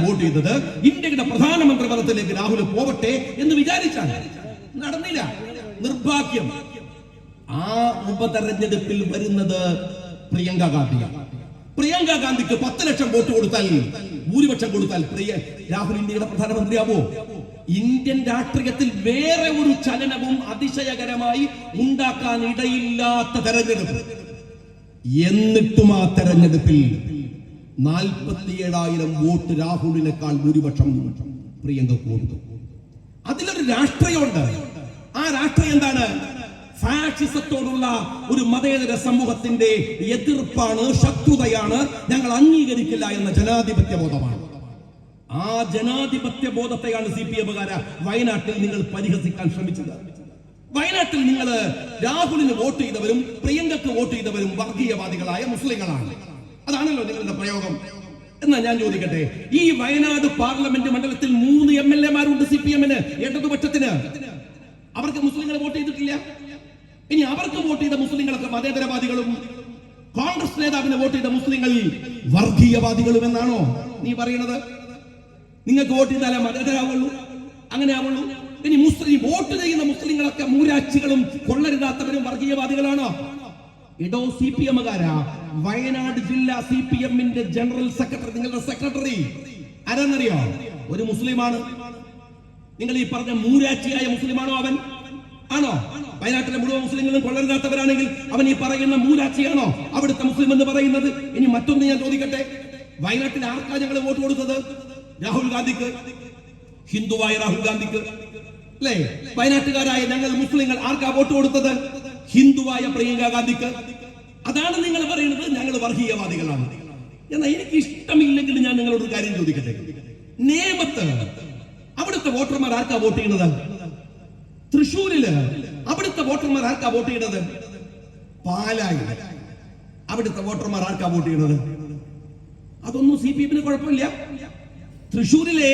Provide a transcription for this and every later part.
Vote ചെയ്തത് ഇന്ത്യയുടെ പ്രധാനമന്ത്രി പദത്തിലേക്ക് രാഹുൽ പോവട്ടെ എന്ന് വിചാരിച്ചാണ്. നടന്നില്ല. നിർഭാഗ്യം. ആ ഉപതെരഞ്ഞെടുപ്പിൽ വരുന്നത് പ്രിയങ്ക ഗാന്ധിയാണ്. പ്രിയങ്ക ഗാന്ധിക്ക് 10 ലക്ഷം വോട്ട് കൊടുത്താൽ, ഭൂരിപക്ഷം കൊടുത്താൽ രാഹുൽ ഇന്ത്യയുടെ പ്രധാനമന്ത്രിയാവോ? ഇന്ത്യൻ രാഷ്ട്രീയത്തിൽ വേറെ ഒരു ചലനവും അതിശയകരമായി ഉണ്ടാക്കാൻ ഇടയില്ലാത്ത തെരഞ്ഞെടുപ്പ്. എന്നിട്ടും ആ തെരഞ്ഞെടുപ്പിൽ 47,000 വോട്ട് രാഹുലിനേക്കാൾ ഭൂരിപക്ഷം പ്രിയങ്കക്ക് കൊടുത്തു. അതിലൊരു രാഷ്ട്രീയമുണ്ട്. ആ രാഷ്ട്രീയം എന്താണ്? ഫാഷിസത്തോടുള്ള ഒരു മതേതര സമൂഹത്തിന്റെ എതിർപ്പാണ്, ശത്രുതയാണ്, ഞങ്ങൾ അംഗീകരിക്കില്ല എന്ന ജനാധിപത്യ ബോധമാണ്. ആ ജനാധിപത്യ ബോധത്തെയാണ് CPM-കാര വയനാട്ടിൽ നിങ്ങൾ പരിഹസിക്കാൻ ശ്രമിച്ചത്. വയനാട്ടിൽ നിങ്ങൾ രാഹുലിന് വോട്ട് ചെയ്തവരും പ്രിയങ്കക്ക് വോട്ട് ചെയ്തവരും വർഗീയവാദികളായ മുസ്ലിങ്ങളാണ്. അതാണല്ലോ നിങ്ങളുടെ പ്രയോഗം. എന്നാ ഞാൻ ചോദിക്കട്ടെ, ഈ വയനാട് പാർലമെന്റ് മണ്ഡലത്തിൽ 3 MLA-മാരുണ്ട് CPM-ന്, ഇടതുപക്ഷത്തിന്. അവർക്ക് മുസ്ലിങ്ങൾ വോട്ട് ചെയ്തിട്ടില്ല. ഇനി അവർക്ക് വോട്ട് ചെയ്ത മുസ്ലിങ്ങളൊക്കെ മതേതരവാദികളും കോൺഗ്രസ് നേതാവിന് വോട്ട് ചെയ്ത മുസ്ലിങ്ങൾ വർഗീയവാദികളും എന്നാണോ നീ പറയുന്നത്? നിങ്ങൾക്ക് വോട്ട് ചെയ്താലേ മതേതരാവുള്ളൂ, അങ്ങനെ ആവുള്ളൂ. ഇനി മുസ്ലിം വോട്ട് ചെയ്യുന്ന മുസ്ലിങ്ങളൊക്കെ മൂരാച്ചികളും കൊള്ളരുതാത്തവരും വർഗീയവാദികളാണോ? ഇടോ CPM-കാരാ, വയനാട് ജില്ലാ CPM-ന്റെ ജനറൽ സെക്രട്ടറി, നിങ്ങളുടെ സെക്രട്ടറി ആരാന്നറിയോ? ഒരു മുസ്ലിമാണ്. നിങ്ങൾ ഈ പറഞ്ഞ മൂരാച്ചിയായ മുസ്ലിമാണോ അവൻ? ആണോ? വയനാട്ടിലെ മുഴുവൻ മുസ്ലിങ്ങളും കൊള്ളരുതാത്തവരാണെങ്കിൽ അവൻ ഈ പറയുന്ന മൂരാച്ചിയാണോ അവിടുത്തെ മുസ്ലിം എന്ന് പറയുന്നത്? ഇനി മറ്റൊന്ന് ഞാൻ ചോദിക്കട്ടെ, വയനാട്ടിൽ ആർക്കാ ഞങ്ങൾ വോട്ട് കൊടുത്തത്? രാഹുൽ ഗാന്ധിക്ക്, ഹിന്ദുവായ രാഹുൽ ഗാന്ധിക്ക് അല്ലേ? വയനാട്ടുകാരായ ഞങ്ങൾ മുസ്ലിങ്ങൾ ആർക്കാ വോട്ട് കൊടുത്തത്? ഹിന്ദുവായ പ്രിയങ്ക ഗാന്ധിക്ക്. അതാണ് നിങ്ങൾ പറയുന്നത് ഞങ്ങൾ വർഗീയവാദികളാണ്. എന്നാൽ എനിക്ക് ഇഷ്ടമില്ലെങ്കിൽ ഞാൻ നിങ്ങളോട് ഒരു കാര്യം ചോദിക്കട്ടെ. നേമത്ത് അവിടുത്തെ വോട്ടർമാർ ആർക്കാ വോട്ട് ചെയ്യുന്നത്? തൃശ്ശൂരില് അവിടുത്തെ വോട്ടർമാർ ആർക്കാ വോട്ട് ചെയ്യുന്നത്? പാലായിൽ അവിടുത്തെ വോട്ടർമാർ ആർക്കാ വോട്ട് ചെയ്യുന്നത്? അതൊന്നും CPM-ന് കുഴപ്പമില്ല. തൃശ്ശൂരിലെ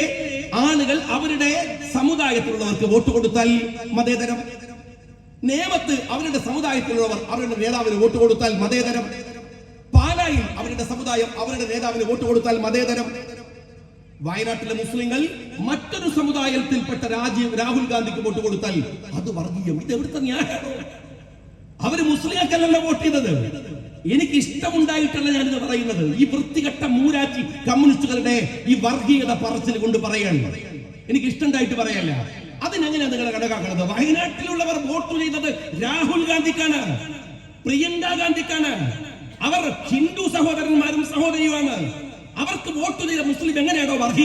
ആളുകൾ അവരുടെ സമുദായത്തിലുള്ളവർക്ക് വോട്ട് കൊടുത്താൽ മതേതരം. നേമത്ത് അവരുടെ സമുദായത്തിലുള്ളവർ അവരുടെ നേതാവിന് വോട്ട് കൊടുത്താൽ മതേതരം. പാലായിൽ അവരുടെ സമുദായം അവരുടെ നേതാവിന് വോട്ട് കൊടുത്താൽ മതേതരം. വയനാട്ടിലെ മുസ്ലിങ്ങൾ മറ്റൊരു സമുദായത്തിൽപ്പെട്ട രാഹുൽ ഗാന്ധിക്ക് വോട്ട് കൊടുത്താൽ അത് വർഗീയം. ഇത് എവിടുത്തെ ന്യായമാണോ? അവര് മുസ്ലിങ്ങൾക്കല്ല വോട്ട് ചെയ്തത്. എനിക്ക് ഇഷ്ടമുണ്ടായിട്ടല്ല ഞാനിത് പറയുന്നത്. ഈ വൃത്തികെട്ട മൂരാച്ചി കമ്മ്യൂണിസ്റ്റുകളുടെ ഈ വർഗീയത പറച്ചിൽ കൊണ്ട് പറയാണ്. എനിക്ക് ഇഷ്ടമുണ്ടായിട്ട് പറയല്ല. അതിനെങ്ങനെയാണ് നിങ്ങൾ കണക്കാക്കുന്നത്? വയനാട്ടിലുള്ളവർ വോട്ട് ചെയ്തത് രാഹുൽ ഗാന്ധിക്കാണ്, പ്രിയങ്ക ഗാന്ധിക്കാണ്. അവർ ഹിന്ദു സഹോദരന്മാരും സഹോദരിയുമാണ്. അവർക്ക് വോട്ട് ചെയ്ത മുസ്ലിം എങ്ങനെയാണോ വർഗീയ